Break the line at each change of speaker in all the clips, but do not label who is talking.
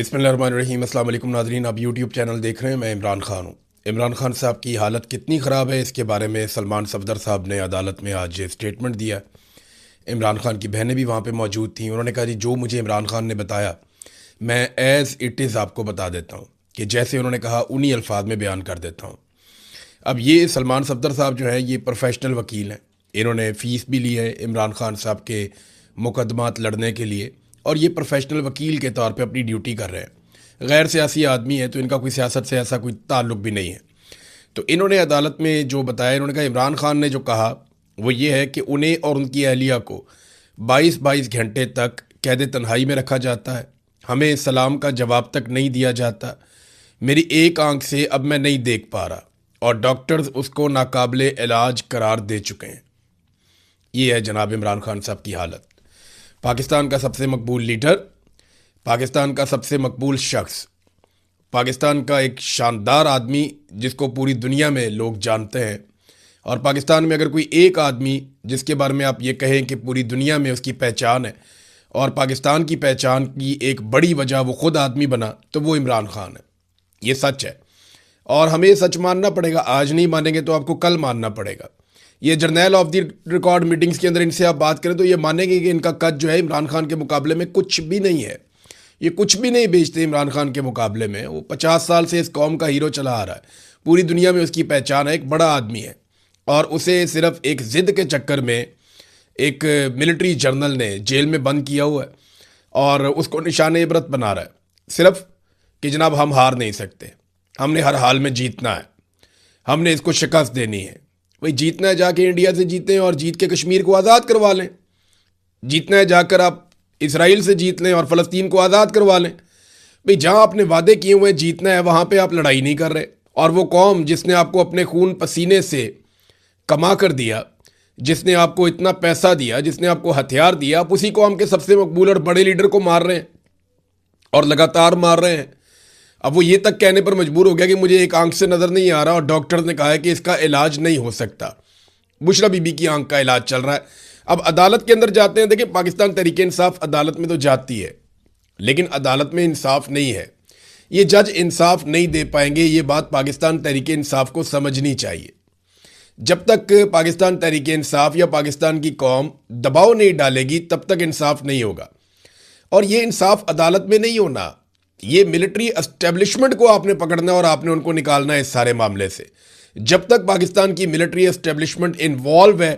बिस्मिल्लाहिर्रहमानिर्रहीम। अस्सलाम वालेकुम नाज़रीन, आप यूट्यूब चैनल देख रहे हैं। मैं इमरान खान हूँ। इमरान खान साहब की हालत कितनी ख़राब है इसके बारे में सलमान सफदर साहब ने अदालत में आज स्टेटमेंट दिया। इमरान खान की बहनें भी वहाँ पे मौजूद थीं। उन्होंने कहा जी जो मुझे इमरान खान ने बताया मैं एज़ इट इज़ आपको बता देता हूँ कि जैसे उन्होंने कहा उन्हीं अल्फाज में बयान कर देता हूँ। अब ये सलमान सफदर साहब जो है ये प्रोफेशनल वकील हैं। इन्होंने फ़ीस भी ली है इमरान खान साहब के मुकदमात लड़ने के लिए, और ये प्रोफेशनल वकील के तौर पे अपनी ड्यूटी कर रहे हैं। गैर सियासी आदमी है तो इनका कोई सियासत से ऐसा कोई ताल्लुक भी नहीं है। तो इन्होंने अदालत में जो बताया, इन्होंने कहा इमरान खान ने जो कहा वो ये है कि उन्हें और उनकी अहलिया को 22-22 घंटे तक कैद तन्हाई में रखा जाता है, हमें सलाम का जवाब तक नहीं दिया जाता, मेरी एक आंख से अब मैं नहीं देख पा रहा और डॉक्टर्स उसको नाकाबिले इलाज करार दे चुके हैं। ये है जनाब इमरान खान साहब की हालत। पाकिस्तान का सबसे मकबूल लीडर, पाकिस्तान का सबसे मकबूल शख्स, पाकिस्तान का एक शानदार आदमी जिसको पूरी दुनिया में लोग जानते हैं, और पाकिस्तान में अगर कोई एक आदमी जिसके बारे में आप ये कहें कि पूरी दुनिया में उसकी पहचान है और पाकिस्तान की पहचान की एक बड़ी वजह वो ख़ुद आदमी बना, तो वो इमरान खान है। ये सच है और हमें ये सच मानना पड़ेगा। आज नहीं मानेंगे तो आपको कल मानना पड़ेगा। ये journal of the record meetings के अंदर इनसे आप बात करें तो ये मानेंगे कि इनका कद जो है इमरान खान के मुकाबले में कुछ भी नहीं है। ये कुछ भी नहीं बेचते इमरान खान के मुकाबले में। वो 50 साल से इस कौम का हीरो चला आ रहा है, पूरी दुनिया में उसकी पहचान है, एक बड़ा आदमी है, और उसे सिर्फ एक ज़िद के चक्कर में एक मिलिट्री जर्नल ने जेल में बंद किया हुआ है और उसको निशान इबरत बना रहा है, सिर्फ कि जनाब हम हार नहीं सकते, हमने हर हाल में जीतना है, हमने इसको शिकस्त देनी है। भाई जीतना है जाके इंडिया से जीतें और जीत के कश्मीर को आज़ाद करवा लें। जीतना है जाकर आप इसराइल से जीत लें और फ़लस्तीन को आज़ाद करवा लें। भाई जहाँ आपने वादे किए हुए जीतना है वहाँ पे आप लड़ाई नहीं कर रहे, और वो कौम जिसने आपको अपने खून पसीने से कमा कर दिया, जिसने आपको इतना पैसा दिया, जिसने आपको हथियार दिया, आप उसी कौम के सबसे मकबूल और बड़े लीडर को मार रहे हैं और लगातार मार रहे हैं। अब वो ये तक कहने पर मजबूर हो गया कि मुझे एक आंख से नज़र नहीं आ रहा और डॉक्टर ने कहा है कि इसका इलाज नहीं हो सकता। बुशरा बीबी की आंख का इलाज चल रहा है। अब अदालत के अंदर जाते हैं। देखिए, पाकिस्तान तहरीक इंसाफ अदालत में तो जाती है लेकिन अदालत में इंसाफ नहीं है। ये जज इंसाफ नहीं दे पाएंगे, ये बात पाकिस्तान तहरीक इंसाफ को समझनी चाहिए। जब तक पाकिस्तान तहरीक इंसाफ या पाकिस्तान की कौम दबाव नहीं डालेगी तब तक इंसाफ नहीं होगा। और ये इंसाफ अदालत में नहीं होना, ये मिलिट्री एस्टेब्लिशमेंट को आपने पकड़ना और आपने उनको निकालना है इस सारे मामले से। जब तक पाकिस्तान की मिलिट्री एस्टेब्लिशमेंट इन्वॉल्व है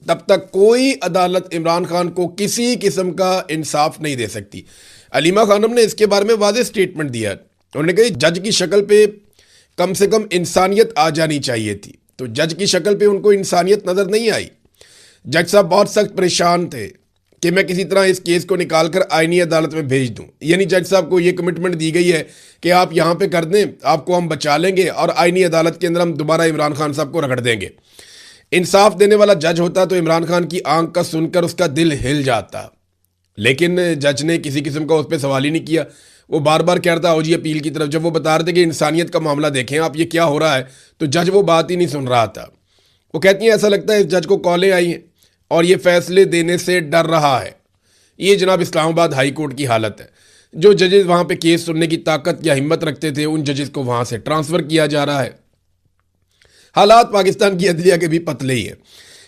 तब तक कोई अदालत इमरान खान को किसी किस्म का इंसाफ नहीं दे सकती। अलीमा खानम ने इसके बारे में वाज़ेह स्टेटमेंट दिया। उन्होंने कहा जज की शक्ल पे कम से कम इंसानियत आ जानी चाहिए थी, तो जज की शक्ल पे उनको इंसानियत नज़र नहीं आई। जज साहब बहुत सख्त परेशान थे कि मैं किसी तरह इस केस को निकाल कर आईनी अदालत में भेज दूं। यानी जज साहब को ये कमिटमेंट दी गई है कि आप यहाँ पे कर दें, आपको हम बचा लेंगे और आईनी अदालत के अंदर हम दोबारा इमरान खान साहब को रगड़ देंगे। इंसाफ देने वाला जज होता तो इमरान खान की आंख का सुनकर उसका दिल हिल जाता, लेकिन जज ने किसी किस्म का उस पर सवाल ही नहीं किया। वो बार बार कहता हो जी अपील की तरफ। जब वो बता रहे थे कि इंसानियत का मामला देखें आप, ये क्या हो रहा है, तो जज वो बात ही नहीं सुन रहा था। वो कहती हैं ऐसा लगता है इस जज को कॉलें आई हैं और ये फैसले देने से डर रहा है। ये जनाब इस्लामाबाद हाई कोर्ट की हालत है। जो जजेस वहाँ पे केस सुनने की ताकत या हिम्मत रखते थे उन जजेस को वहाँ से ट्रांसफ़र किया जा रहा है। हालात पाकिस्तान की अदलिया के भी पतले ही हैं।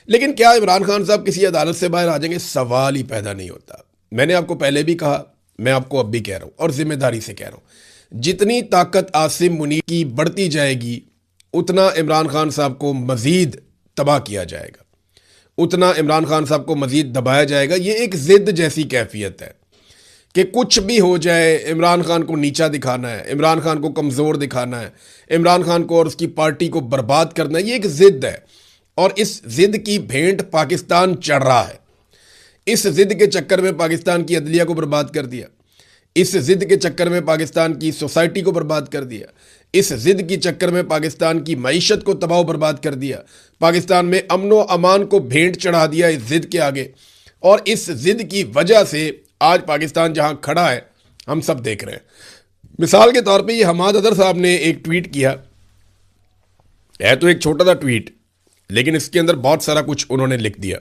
लेकिन क्या इमरान खान साहब किसी अदालत से बाहर आ जाएंगे, सवाल ही पैदा नहीं होता। मैंने आपको पहले भी कहा, मैं आपको अब भी कह रहा हूँ और जिम्मेदारी से कह रहा हूँ, जितनी ताकत आसिम मुनीर की बढ़ती जाएगी उतना इमरान खान साहब को मज़ीद तबाह किया जाएगा, उतना इमरान खान साहब को मज़ीद दबाया जाएगा। ये एक ज़िद जैसी कैफियत है कि कुछ भी हो जाए इमरान खान को नीचा दिखाना है, इमरान खान को कमज़ोर दिखाना है, इमरान खान को और उसकी पार्टी को बर्बाद करना है। ये एक ज़िद है और इस ज़िद की भेंट पाकिस्तान चढ़ रहा है। इस ज़िद के चक्कर में पाकिस्तान की अदलिया को बर्बाद कर दिया, इस ज़िद के चक्कर में पाकिस्तान की सोसाइटी को बर्बाद कर दिया, इस ज़िद के चक्कर में पाकिस्तान की मईशत को तबाह बर्बाद कर दिया, पाकिस्तान में अमन व अमान को भेंट चढ़ा दिया इस ज़िद के आगे। और इस ज़िद की वजह से आज पाकिस्तान जहाँ खड़ा है हम सब देख रहे हैं। मिसाल के तौर पे ये हमाद अदर साहब ने एक ट्वीट किया है, तो एक छोटा सा ट्वीट, लेकिन इसके अंदर बहुत सारा कुछ उन्होंने लिख दिया।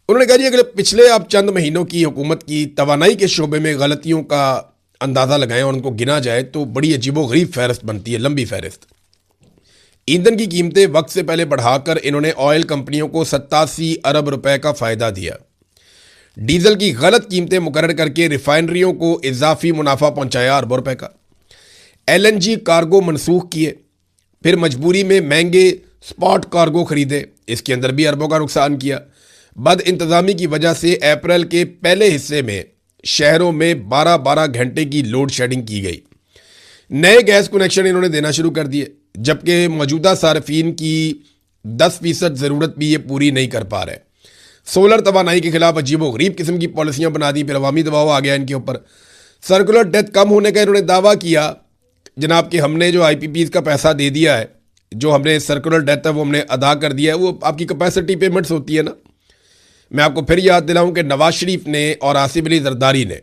उन्होंने कहा जी अगले पिछले आप चंद महीनों की हुकूमत की तवानाई के शोबे में गलतियों का अंदाज़ा लगाएं और उनको गिना जाए तो बड़ी अजीबोगरीब फहरिस्त बनती है, लंबी फहरिस्त। ईंधन की कीमतें वक्त से पहले बढ़ाकर इन्होंने ऑयल कंपनियों को 87 अरब रुपए का फ़ायदा दिया। डीजल की गलत कीमतें मुकर्रर करके रिफाइनरियों को इजाफी मुनाफा पहुंचाया अरबों रुपए का। एलएनजी कार्गो मनसूख किए, फिर मजबूरी में महंगे स्पॉट कार्गो खरीदे, इसके अंदर भी अरबों का नुकसान किया। बद इंतजामी की वजह से अप्रैल के पहले हिस्से में शहरों में 12-12 घंटे की लोड शेडिंग की गई। नए गैस कनेक्शन इन्होंने देना शुरू कर दिए, जबकि मौजूदा सार्फिन की 10% ज़रूरत भी ये पूरी नहीं कर पा रहे। सोलर तवानाई के खिलाफ अजीबोगरीब किस्म की पॉलिसियां बना दी, फिर अवामी दबाव आ गया इनके ऊपर। सर्कुलर डेथ कम होने का इन्होंने दावा किया, जनाब कि हमने जो आईपीपीज का पैसा दे दिया है, जो हमने सर्कुलर डेथ है वो हमने अदा कर दिया है, वो आपकी कैपेसिटी पेमेंट्स होती है ना। मैं आपको फिर याद दिलाऊं कि नवाज शरीफ ने और आसिफ अली जरदारी ने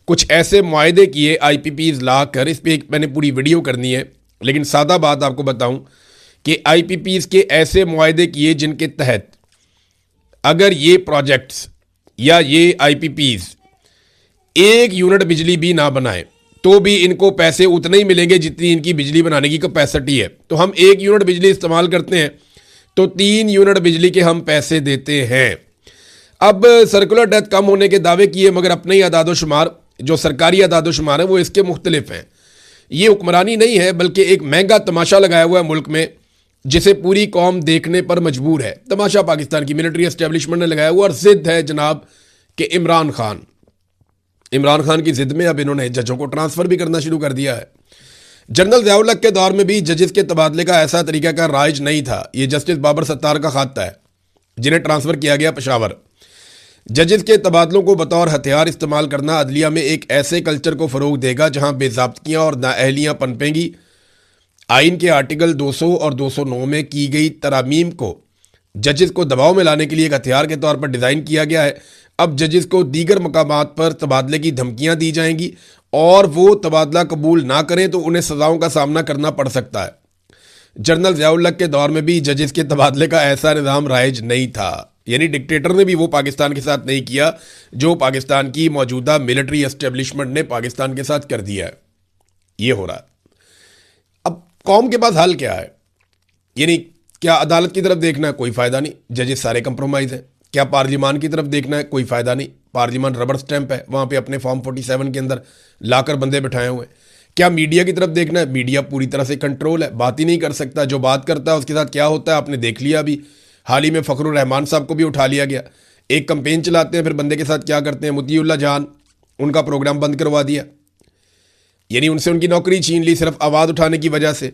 कुछ ऐसे मुआहदे किए आईपीपीज ला कर, इस पर मैंने पूरी वीडियो करनी है, लेकिन सादा बात आपको बताऊं कि आईपीपीज के ऐसे मुआहदे किए जिनके तहत अगर ये प्रोजेक्ट्स या ये आईपीपीज 1 यूनिट बिजली भी ना बनाए तो भी इनको पैसे उतने ही मिलेंगे जितनी इनकी बिजली बनाने की कैपेसिटी है। तो हम 1 यूनिट बिजली इस्तेमाल करते हैं तो 3 यूनिट बिजली के हम पैसे देते हैं। अब सर्कुलर डेथ कम होने के दावे किए, मगर अपने ही अदादोशुमार जो सरकारी अदादोशुमार है वो इसके मुख्तलिफ हैं। ये हुक्मरानी नहीं है बल्कि एक महंगा तमाशा लगाया हुआ है मुल्क में, जिसे पूरी कौम देखने पर मजबूर है। तमाशा पाकिस्तान की मिलिट्री एस्टेब्लिशमेंट ने लगाया हुआ और जिद है जनाब कि इमरान खान की जिद में अब इन्होंने जजों को ट्रांसफर भी करना शुरू कर दिया है। जनरल ज़िया उल हक के दौर में भी जजेस के तबादले का ऐसा तरीका का राइज नहीं था। ये जस्टिस बाबर सत्तार का खाता है जिन्हें ट्रांसफर किया गया पेशावर। जजेस के तबादलों को बतौर हथियार इस्तेमाल करना अदलिया में एक ऐसे कल्चर को फ़रोग देगा जहां बेज़ाब्तियाँ और नाअहलियाँ पनपेंगी। आइन के आर्टिकल 200 और 209 में की गई तरामीम को जजेस को दबाव में लाने के लिए एक हथियार के तौर पर डिज़ाइन किया गया है। अब जजेस को दीगर मकामात पर तबादले की धमकियां दी जाएंगी और वो तबादला कबूल ना करें तो उन्हें सज़ाओं का सामना करना पड़ सकता है। जनरल ज़िया उल हक के दौर में भी जजेस के तबादले का ऐसा निज़ाम राइज नहीं था, यानी डिक्टेटर ने भी वो पाकिस्तान के साथ नहीं किया जो पाकिस्तान की मौजूदा मिलिट्री एस्टेब्लिशमेंट ने पाकिस्तान के साथ कर दिया है। ये हो रहा है। अब कौम के पास हल क्या है? यानी क्या अदालत की तरफ देखना है? कोई फ़ायदा नहीं, जजेस सारे कंप्रोमाइज़ हैं। क्या पार्लिमान की तरफ देखना है? कोई फ़ायदा नहीं, पार्लिमान रबर स्टैंप है, वहाँ पे अपने फॉर्म 47 के अंदर लाकर बंदे बिठाए हुए हैं। क्या मीडिया की तरफ देखना है? मीडिया पूरी तरह से कंट्रोल है, बात ही नहीं कर सकता। जो बात करता है उसके साथ क्या होता है आपने देख लिया। अभी हाल ही में फ़खरुर रहमान साहब को भी उठा लिया गया। एक कंपेन चलाते हैं, फिर बंदे के साथ क्या करते हैं, मुतीउल्लाह जान उनका प्रोग्राम बंद करवा दिया, यानी उनसे उनकी नौकरी छीन ली सिर्फ आवाज़ उठाने की वजह से।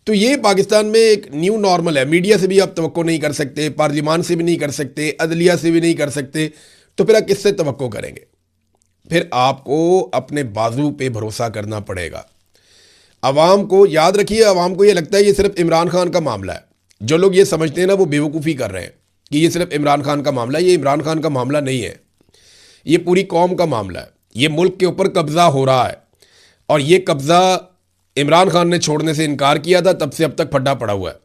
तो ये पाकिस्तान में एक न्यू नॉर्मल है। मीडिया से भी आप तवक्को नहीं कर सकते, पार्लिमान से भी नहीं कर सकते, अदलिया से भी नहीं कर सकते, तो फिर आप किससे तवक्को करेंगे? फिर आपको अपने बाजू पे भरोसा करना पड़ेगा। अवाम को याद रखिए, अवाम को ये लगता है ये सिर्फ इमरान खान का मामला है। जो लोग ये समझते हैं ना वो बेवकूफ़ी कर रहे हैं कि ये सिर्फ इमरान खान का मामला है। ये इमरान खान का मामला नहीं है, ये पूरी कौम का मामला है। ये मुल्क के ऊपर कब्ज़ा हो रहा है और ये कब्ज़ा इमरान खान ने छोड़ने से इनकार किया था, तब से अब तक फड्डा पड़ा हुआ है।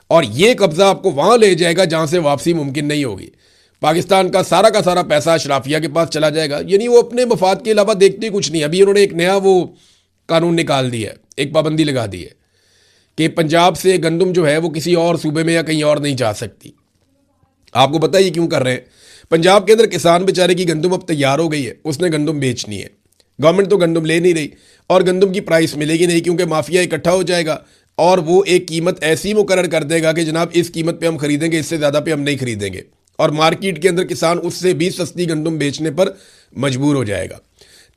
और ये कब्ज़ा आपको वहाँ ले जाएगा जहाँ से वापसी मुमकिन नहीं होगी। पाकिस्तान का सारा पैसा अशराफिया के पास चला जाएगा, यानी वो अपने मफाद के अलावा देखते ही कुछ नहीं। अभी उन्होंने एक नया वो कानून निकाल दिया है, एक पाबंदी लगा दी है कि पंजाब से गंदम जो है वो किसी और सूबे में या कहीं और नहीं जा सकती। आपको पता ही क्यों कर रहे हैं? पंजाब के अंदर किसान बेचारे की गंदम अब तैयार हो गई है, उसने गंदम बेचनी है। गवर्नमेंट तो गंदम ले नहीं रही और गंदम की प्राइस मिलेगी नहीं, क्योंकि माफिया इकट्ठा हो जाएगा और वो एक कीमत ऐसी मुकर्रर कर देगा कि जनाब इस कीमत पे हम खरीदेंगे, इससे ज़्यादा पे हम नहीं खरीदेंगे। और मार्केट के अंदर किसान उससे भी सस्ती गंदम बेचने पर मजबूर हो जाएगा।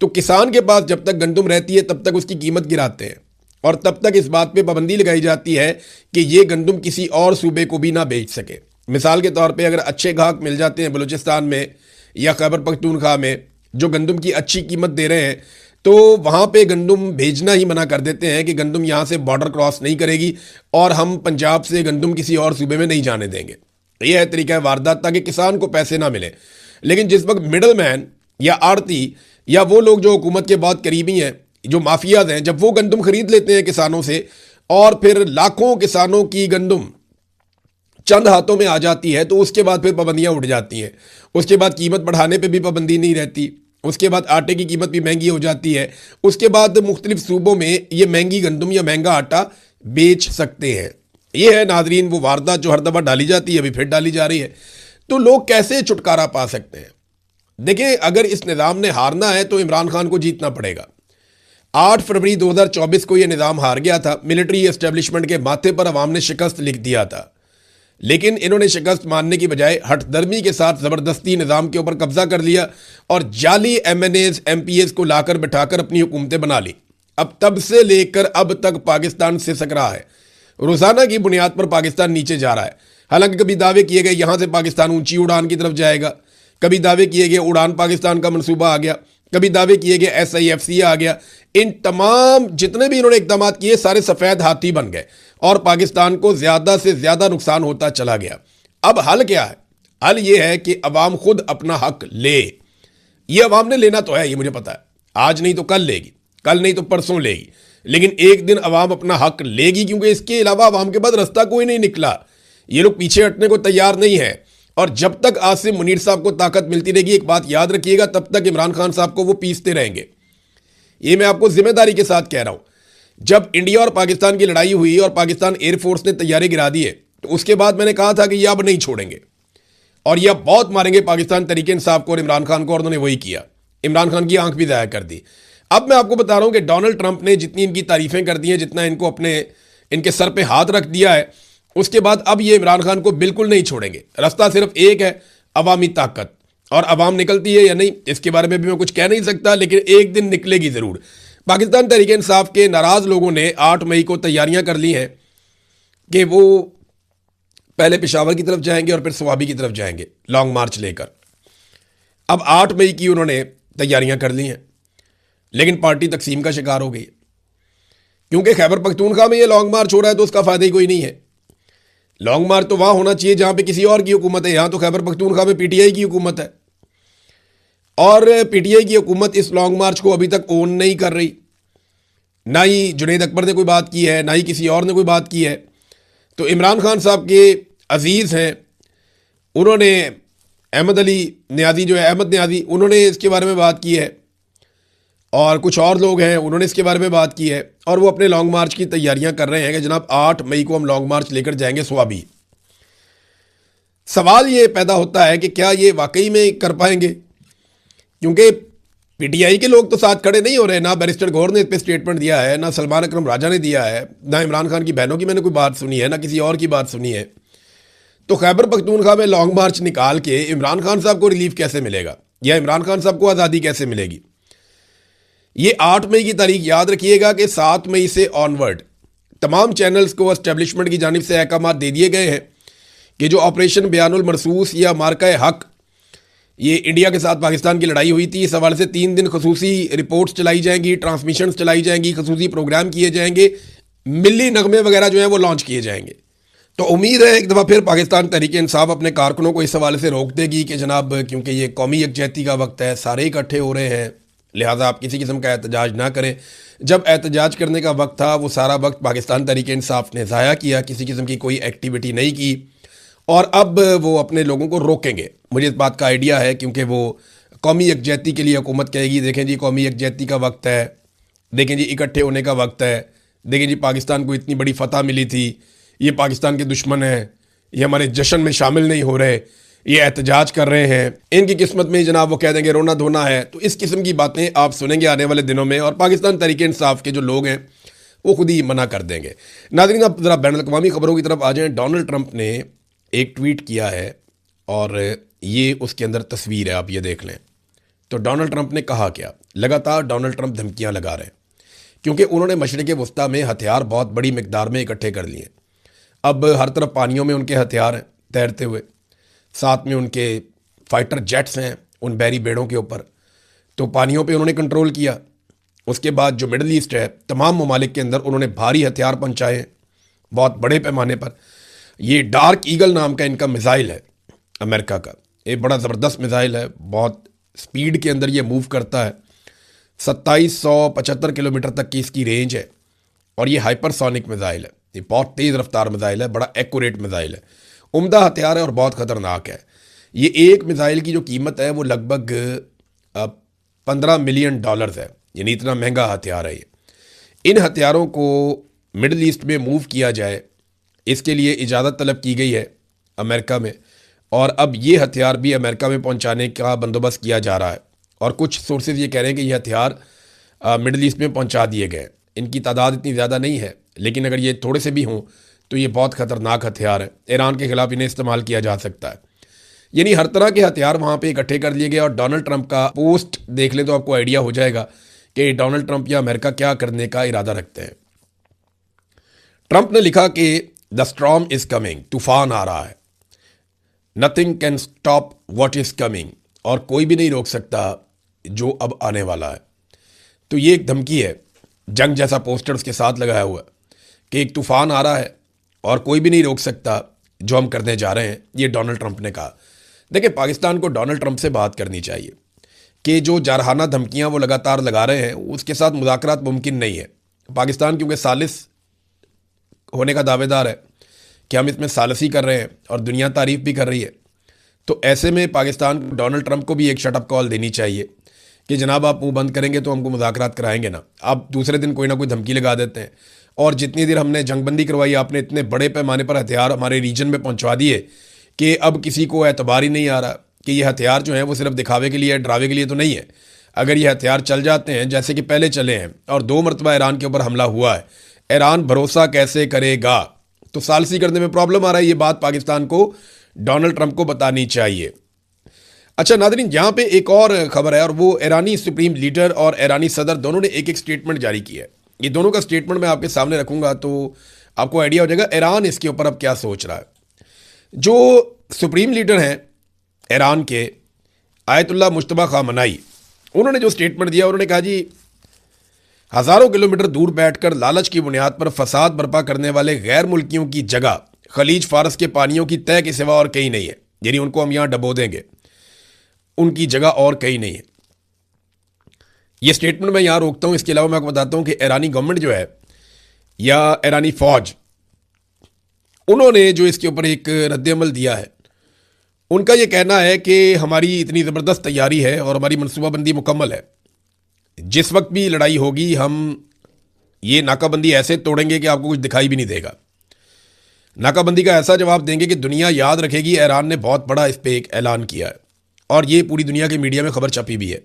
तो किसान के पास जब तक गंदम रहती है तब तक उसकी कीमत गिराते हैं और तब तक इस बात पे पाबंदी लगाई जाती है कि ये गंदम किसी और सूबे को भी ना बेच सके। मिसाल के तौर पे अगर अच्छे ग्राहक मिल जाते हैं बलूचिस्तान में या खैबर पख्तूनख्वा में जो गंदम की अच्छी कीमत दे रहे हैं, तो वहाँ पे गंदम भेजना ही मना कर देते हैं कि गंदम यहाँ से बॉर्डर क्रॉस नहीं करेगी और हम पंजाब से गंदम किसी और सूबे में नहीं जाने देंगे। यह है तरीका वारदात, ताकि किसान को पैसे ना मिले। लेकिन जिस वक्त मिडल मैन या आड़ती या वो लोग जो हुकूमत के बहुत करीबी हैं, जो माफियाज हैं, जब वो गंदम खरीद लेते हैं किसानों से और फिर लाखों किसानों की गंदम चंद हाथों में आ जाती है, तो उसके बाद फिर पाबंदियां उठ जाती हैं। उसके बाद कीमत बढ़ाने पे भी पाबंदी नहीं रहती, उसके बाद आटे की कीमत भी महंगी हो जाती है, उसके बाद मुख्तलिफ सूबों में ये महंगी गंदम या महंगा आटा बेच सकते हैं। ये है नाजरीन वो वारदात जो हर दफ़ा डाली जाती है, अभी फिर डाली जा रही है। तो लोग कैसे छुटकारा पा सकते हैं? देखिए, अगर इस निज़ाम ने हारना है तो इमरान खान को जीतना पड़ेगा। 8 फरवरी 2024 को यह निज़ाम हार गया था। मिलिट्री एस्टेब्लिशमेंट के माथे पर अवाम ने शिकस्त लिख दिया था, लेकिन इन्होंने शिकस्त मानने की बजाय हठधर्मी के साथ ज़बरदस्ती निज़ाम के ऊपर कब्जा कर लिया और जाली MNAs MPAs को लाकर बिठाकर अपनी हुकूमतें बना ली। अब तब से लेकर अब तक पाकिस्तान सिसक रहा है। रोज़ाना की बुनियाद पर पाकिस्तान नीचे जा रहा है। हालांकि कभी दावे किए गए यहां से पाकिस्तान ऊंची उड़ान की तरफ जाएगा, कभी दावे किए गए उड़ान पाकिस्तान का मंसूबा आ गया, कभी दावे किए गए SIFC आ गया। इन तमाम जितने भी इन्होंने इकदाम किए सारे सफ़ेद हाथी बन गए और पाकिस्तान को ज़्यादा से ज़्यादा नुकसान होता चला गया। अब हल क्या है? हल ये है कि अवाम खुद अपना हक ले। ये अवाम ने लेना तो है, ये मुझे पता है। आज नहीं तो कल लेगी, कल नहीं तो परसों लेगी, लेकिन एक दिन अवाम अपना हक लेगी, क्योंकि इसके अलावा अवाम के पास रास्ता कोई नहीं निकला। ये लोग पीछे हटने को तैयार नहीं है। और जब तक आसिम मुनीर साहब को ताकत मिलती रहेगी, एक बात याद रखिएगा, तब तक इमरान खान साहब को वो पीसते रहेंगे। ये मैं आपको जिम्मेदारी के साथ कह रहा हूं। जब इंडिया और पाकिस्तान की लड़ाई हुई और पाकिस्तान एयरफोर्स ने तैयारी गिरा दी है, तो उसके बाद मैंने कहा था कि यह अब नहीं छोड़ेंगे और यह बहुत मारेंगे पाकिस्तान तरीके इंसाफ को और इमरान खान को, और उन्होंने वही किया। इमरान खान की आंख भी ज़ाया कर दी। अब मैं आपको बता रहा हूं कि डोनाल्ड ट्रंप ने जितनी इनकी तारीफें कर दी हैं, जितना इनको अपने इनके सर पे हाथ रख दिया है, उसके बाद अब ये इमरान खान को बिल्कुल नहीं छोड़ेंगे। रास्ता सिर्फ एक है, अवामी ताकत। और अवाम निकलती है या नहीं इसके बारे में भी मैं कुछ कह नहीं सकता, लेकिन एक दिन निकलेगी ज़रूर। पाकिस्तान तहरीक इंसाफ के नाराज़ लोगों ने 8 मई को तैयारियां कर ली हैं कि वो पहले पेशावर की तरफ जाएंगे और फिर स्वाबी की तरफ जाएंगे लॉन्ग मार्च लेकर। अब 8 मई की उन्होंने तैयारियां कर ली हैं, लेकिन पार्टी तकसीम का शिकार हो गई, क्योंकि खैबर पख्तूनख्वा में ये लॉन्ग मार्च हो रहा है तो उसका फ़ायदा ही कोई नहीं है। लॉन्ग मार्च तो वहां होना चाहिए जहां पे किसी और की हुकूमत है। यहां तो खैबर पख्तूनख्वा में PTI की हुकूमत है और PTI की हुकूमत इस लॉन्ग मार्च को अभी तक ओन नहीं कर रही। ना ही जुनैद अकबर ने कोई बात की है, ना ही किसी और ने कोई बात की है। तो इमरान खान साहब के अजीज़ हैं, उन्होंने अहमद अली न्याजी जो है, अहमद न्याजी, उन्होंने इसके बारे में बात की है और कुछ और लोग हैं उन्होंने इसके बारे में बात की है और वो अपने लॉन्ग मार्च की तैयारियां कर रहे हैं कि जनाब 8 मई को हम लॉन्ग मार्च लेकर जाएंगे स्वाबी। सवाल ये पैदा होता है कि क्या ये वाकई में कर पाएंगे, क्योंकि PTI के लोग तो साथ खड़े नहीं हो रहे। ना बैरिस्टर गौहर ने इस पर स्टेटमेंट दिया है, ना सलमान अकरम राजा ने दिया है, ना इमरान खान की बहनों की मैंने कोई बात सुनी है, ना किसी और की बात सुनी है। तो खैबर पख्तूनख्वा में लॉन्ग मार्च निकाल के इमरान खान साहब को रिलीफ कैसे मिलेगा या इमरान खान साहब को आज़ादी कैसे मिलेगी? ये 8 मई की तारीख याद रखिएगा कि 7 मई से ऑनवर्ड तमाम चैनल्स को एस्टेब्लिशमेंट की जानिब से अहकाम दे दिए गए हैं कि जो ऑपरेशन बयानुल मरसूस या मार्का हक, ये इंडिया के साथ पाकिस्तान की लड़ाई हुई थी, इस हवाले से 3 दिन खसूसी रिपोर्ट्स चलाई जाएंगी, ट्रांसमिशंस चलाई जाएंगी, खसूसी प्रोग्राम किए जाएंगे, मिली नगमे वगैरह जो हैं वो लॉन्च किए जाएंगे। तो उम्मीद है एक दफ़ा फिर पाकिस्तान तहरीक इंसाफ अपने कारकुनों को इस हवाले से रोक देगी कि जनाब, क्योंकि ये कौमी यकजहती का वक्त है, सारे इकट्ठे हो रहे हैं, लिहाजा आप किसी किस्म का एहतजाज ना करें। जब एहतजाज करने का वक्त था वो सारा वक्त पाकिस्तान तहरीक इंसाफ ने ज़ाया किया, किसी किस्म की कोई एक्टिविटी नहीं की और अब वो अपने लोगों को रोकेंगे। मुझे इस बात का आइडिया है, क्योंकि वो कौमी यकजहती के लिए हुकूमत कहेगी देखें जी कौमी यकजहती का वक्त है, देखें जी इकट्ठे होने का वक्त है, देखें जी पाकिस्तान को इतनी बड़ी फतह मिली थी, ये पाकिस्तान के दुश्मन हैं, ये हमारे जश्न में शामिल नहीं हो रहे, ये एहतजाज कर रहे हैं, इनकी किस्मत में जनाब वो कह देंगे रोना धोना है। तो इस किस्म की बातें आप सुनेंगे आने वाले दिनों में और पाकिस्तान तहरीक इंसाफ के जो लोग हैं वो खुद ही मना कर देंगे। नाज़रीन, आप ज़रा बैनुल अक़वामी ख़बरों की तरफ आ जाएँ। डोनाल्ड ट्रंप ने एक ट्वीट किया है और ये उसके अंदर तस्वीर है, आप ये देख लें। तो डोनाल्ड ट्रंप ने कहा क्या? लगातार डोनाल्ड ट्रंप धमकियाँ लगा रहे हैं, क्योंकि उन्होंने मशरिक़ वस्ता में हथियार बहुत बड़ी मिकदार में इकट्ठे कर लिए। अब हर तरफ पानियों में उनके हथियार हैं तैरते हुए, साथ में उनके फाइटर जेट्स हैं उन बहरी बेड़ों के ऊपर। तो पानियों पे उन्होंने कंट्रोल किया। उसके बाद जो मिडल ईस्ट है, तमाम ममालिक के अंदर उन्होंने भारी हथियार पहुँचाए बहुत बड़े पैमाने पर। ये डार्क ईगल नाम का इनका मिसाइल है अमेरिका का, एक बड़ा ज़बरदस्त मिसाइल है, बहुत स्पीड के अंदर ये मूव करता है। 2775 किलोमीटर तक की इसकी रेंज है और ये हाइपरसोनिक मिसाइल है, ये बहुत तेज़ रफ्तार मिसाइल है, बड़ा एक्यूरेट मिसाइल है, उम्दा हथियार है और बहुत ख़तरनाक है। ये एक मिसाइल की जो कीमत है वो लगभग $15 मिलियन है, यानी इतना महंगा हथियार है ये। इन हथियारों को मिडिल ईस्ट में मूव किया जाए, इसके लिए इजाज़त तलब की गई है अमेरिका में, और अब ये हथियार भी अमेरिका में पहुंचाने का बंदोबस्त किया जा रहा है। और कुछ सोर्सेज ये कह रहे हैं कि ये हथियार मिडिल ईस्ट में पहुंचा दिए गए। इनकी तादाद इतनी ज़्यादा नहीं है, लेकिन अगर ये थोड़े से भी हों तो ये बहुत ख़तरनाक हथियार है। ईरान के ख़िलाफ़ इन्हें इस्तेमाल किया जा सकता है। यानी हर तरह के हथियार वहाँ पे इकट्ठे कर लिए गए। और डोनाल्ड ट्रंप का पोस्ट देख लें तो आपको आइडिया हो जाएगा कि डोनाल्ड ट्रंप या अमेरिका क्या करने का इरादा रखते हैं। ट्रंप ने लिखा कि द स्टॉर्म इज़ कमिंग, तूफान आ रहा है, nothing can stop what is coming, और कोई भी नहीं रोक सकता जो अब आने वाला है। तो ये एक धमकी है, जंग जैसा पोस्टर उसके साथ लगाया हुआ है कि एक तूफान आ रहा है और कोई भी नहीं रोक सकता जो हम करने जा रहे हैं, ये डोनाल्ड ट्रंप ने कहा। देखिए, पाकिस्तान को डोनाल्ड ट्रंप से बात करनी चाहिए कि जो जारहाना धमकियां वो लगातार लगा रहे हैं, उसके साथ मुज़ाकरात मुमकिन नहीं है। पाकिस्तान क्योंकि सालिस होने का दावेदार है कि हम इसमें सालसी कर रहे हैं और दुनिया तारीफ भी कर रही है, तो ऐसे में पाकिस्तान डोनाल्ड ट्रंप को भी एक शटअप कॉल देनी चाहिए कि जनाब आप मुंह बंद करेंगे तो हमको मुज़ाकरात कराएंगे ना। आप दूसरे दिन कोई ना कोई धमकी लगा देते हैं, और जितनी देर हमने जंगबंदी करवाई, आपने इतने बड़े पैमाने पर हथियार हमारे रीजन में पहुंचवा दिए कि अब किसी को एतबार ही नहीं आ रहा कि ये हथियार जो हैं वो सिर्फ दिखावे के लिए, डरावे के लिए तो नहीं है। अगर ये हथियार चल जाते हैं जैसे कि पहले चले हैं और 2 मरतबा ईरान के ऊपर हमला हुआ है, ईरान भरोसा कैसे करेगा? तो सालसी करने में प्रॉब्लम आ रहा है। ये बात पाकिस्तान को डोनाल्ड ट्रंप को बतानी चाहिए। अच्छा नाज़रीन, यहाँ पे एक और खबर है, और वो ईरानी सुप्रीम लीडर और ईरानी सदर दोनों ने एक एक स्टेटमेंट जारी की है। ये दोनों का स्टेटमेंट मैं आपके सामने रखूंगा तो आपको आइडिया हो जाएगा ईरान इसके ऊपर अब क्या सोच रहा है। जो सुप्रीम लीडर हैं ईरान के, आयतुल्लाह मुश्तबा खामनाई, उन्होंने जो स्टेटमेंट दिया, उन्होंने कहा जी हज़ारों किलोमीटर दूर बैठकर लालच की बुनियाद पर फसाद बर्पा करने वाले गैर मुल्कियों की जगह खलीज फारस के पानियों की तय के सिवा और कहीं नहीं है। यानी उनको हम यहाँ डबो देंगे, उनकी जगह और कहीं नहीं है। ये स्टेटमेंट मैं यहाँ रोकता हूँ। इसके अलावा मैं आपको बताता हूँ कि ईरानी गवर्नमेंट जो है या ईरानी फौज, उन्होंने जो इसके ऊपर एक रद्द-ए-अमल दिया है, उनका ये कहना है कि हमारी इतनी ज़बरदस्त तैयारी है और हमारी मनसूबाबंदी मुकम्मल है। जिस वक्त भी लड़ाई होगी हम ये नाकाबंदी ऐसे तोड़ेंगे कि आपको कुछ दिखाई भी नहीं देगा। नाकाबंदी का ऐसा जवाब देंगे कि दुनिया याद रखेगी ईरान ने बहुत बड़ा इस पर एक ऐलान किया है, और ये पूरी दुनिया के मीडिया में खबर छपी भी है।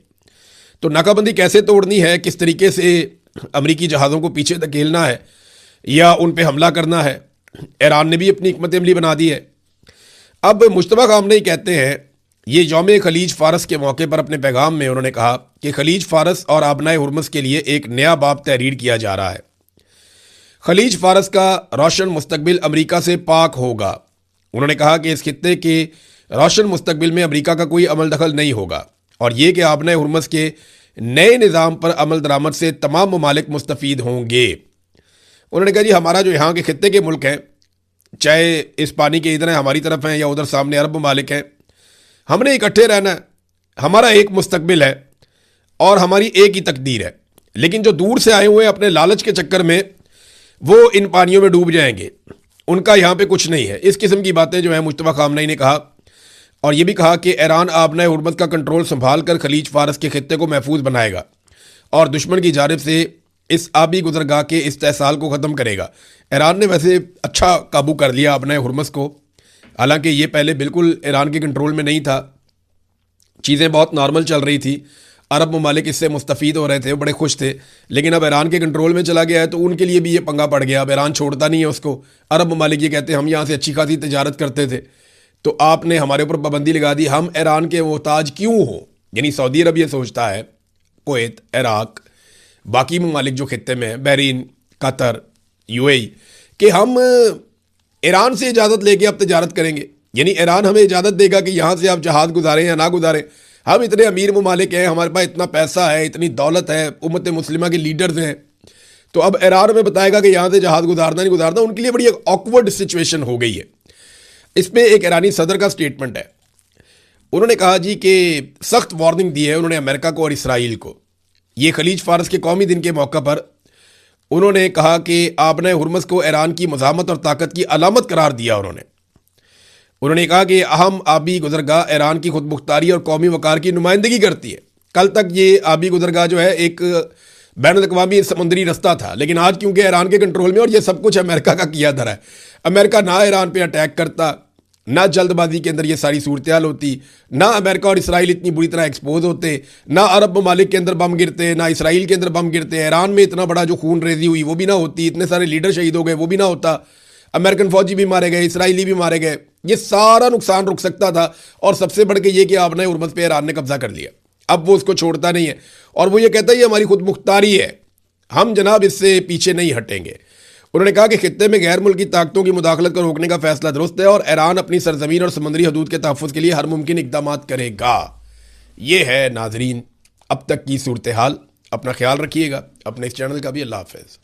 तो नाकाबंदी कैसे तोड़नी है, किस तरीके से अमरीकी जहाज़ों को पीछे धकेलना है या उन पर हमला करना है, ईरान ने भी अपनी हिकमत अमली बना दी है। अब मुश्तबा खामनेई कहते हैं, ये यौम खलीज फ़ारस के मौके पर अपने पैगाम में उन्होंने कहा कि खलीज फ़ारस और आबनाए हुर्मुज़ के लिए एक नया बाब तहरीर किया जा रहा है। खलीज फ़ारस का रोशन मुस्तकबिल अमरीका से पाक होगा। उन्होंने कहा कि इस खित्ते के रोशन मुस्तकबिल में अमरीका का कोई अमल दखल नहीं होगा, और ये कि आबनाए हुर्मुज़ के नए निज़ाम पर अमल दरामद से तमाम ममालिक मुस्तफ़ीद होंगे। उन्होंने कहा जी हमारा जो यहाँ के खित्ते के मुल्क हैं, चाहे इस पानी के इधर हैं हमारी तरफ हैं या उधर सामने अरब ममालिक हैं, हमने इकट्ठे रहना है। हमारा एक मुस्तकबिल है और हमारी एक ही तकदीर है। लेकिन जो दूर से आए हुए अपने लालच के चक्कर में वो इन पानियों में डूब जाएंगे, उनका यहाँ पे कुछ नहीं है। इस किस्म की बातें जो है मुश्तबा खामनेई ने कहा, और ये भी कहा कि ईरान आबनाए हुर्मुज़ का कंट्रोल संभाल कर खलीज फ़ारस के खित्ते को महफूज बनाएगा और दुश्मन की जानिब से इस आबी गुजरगाह के इस्तेसाल को ख़त्म करेगा। ईरान ने वैसे अच्छा काबू कर लिया आबनाए हुर्मुज़ को, हालांकि ये पहले बिल्कुल ईरान के कंट्रोल में नहीं था, चीज़ें बहुत नॉर्मल चल रही थी, अरब ममालिक इससे मुस्तफ़ीद हो रहे थे, बड़े खुश थे। लेकिन अब ईरान के कंट्रोल में चला गया है तो उनके लिए भी ये पंगा पड़ गया। अब ईरान छोड़ता नहीं है उसको। अरब ममालिक ये कहते हैं हम यहाँ से अच्छी खासी तजारत करते थे, तो आपने हमारे ऊपर पाबंदी लगा दी, हम ईरान के मोहताज क्यों हो। यानी सऊदी अरब ये सोचता है, कुवैत, इराक, बाकी ममालिक जो खित्ते में हैं, बहरीन, कतर, यूएई, कि हम ईरान से इजाज़त लेके अब तजारत करेंगे। यानी ईरान हमें इजाज़त देगा कि यहाँ से आप जहाज़ गुजारें या ना गुजारें, हम इतने अमीर ममालिक हैं, हमारे पास इतना पैसा है, इतनी दौलत है, उम्मत मुस्लिमा के लीडर्स हैं, तो अब ईरान हमें बताएगा कि यहाँ से जहाज़ गुजारना नहीं गुजारना। उनके लिए बड़ी एक ऑकवर्ड सिचुएशन हो गई है। इस पर एक ईरानी सदर का स्टेटमेंट है। उन्होंने कहा जी कि सख्त वार्निंग दी है उन्होंने अमेरिका को और इसराइल को। ये खलीज फ़ारस के कौमी दिन के मौके पर उन्होंने कहा कि आबनाए हुर्मुज़ को ईरान की मज़ामत और ताकत की अलामत करार दिया। उन्होंने कहा कि अहम आबी गुजरगाह ईरान की खुद मुख्तारी और कौमी वकार की नुमाइंदगी करती है। कल तक ये आबी गुजरगाह जो है एक बैनुल-अक़वामी समुद्री रास्ता था, लेकिन आज क्योंकि ईरान के कंट्रोल में और ये सब कुछ अमेरिका का किया धरा है, अमेरिका ना ईरान पे अटैक करता, ना जल्दबाजी के अंदर ये सारी सूरत हाल होती, ना अमेरिका और इसराइल इतनी बुरी तरह एक्सपोज होते, ना अरब ममालिक के अंदर बम गिरते, ना इसराइल के अंदर बम गिरते, ईरान में इतना बड़ा जो खून रेजी हुई वो भी ना होती, इतने सारे लीडर शहीद हो गए वो भी ना होता, अमेरिकन फौजी भी मारे गए, इसराइली भी मारे गए, ये सारा नुकसान रुक सकता था। और सबसे बढ़ के ये कि आपने हुर्मुज़ पे ईरान ने कब्जा कर लिया, अब वो उसको छोड़ता नहीं है और वो ये कहता है ये हमारी खुद मुख्तारी है, हम जनाब इससे पीछे नहीं हटेंगे। उन्होंने कहा कि खित्ते में गैर मुल्की ताकतों की मुदाखलत को रोकने का फैसला दुरुस्त है और ईरान अपनी सरजमीन और समुद्री हदूद के तहफ़्फ़ुज़ के लिए हर मुमकिन इक़दाम करेगा। ये है नाज़रीन अब तक की सूरत हाल। अपना ख्याल रखिएगा, अपने इस चैनल का भी। अल्लाह हाफ़िज़।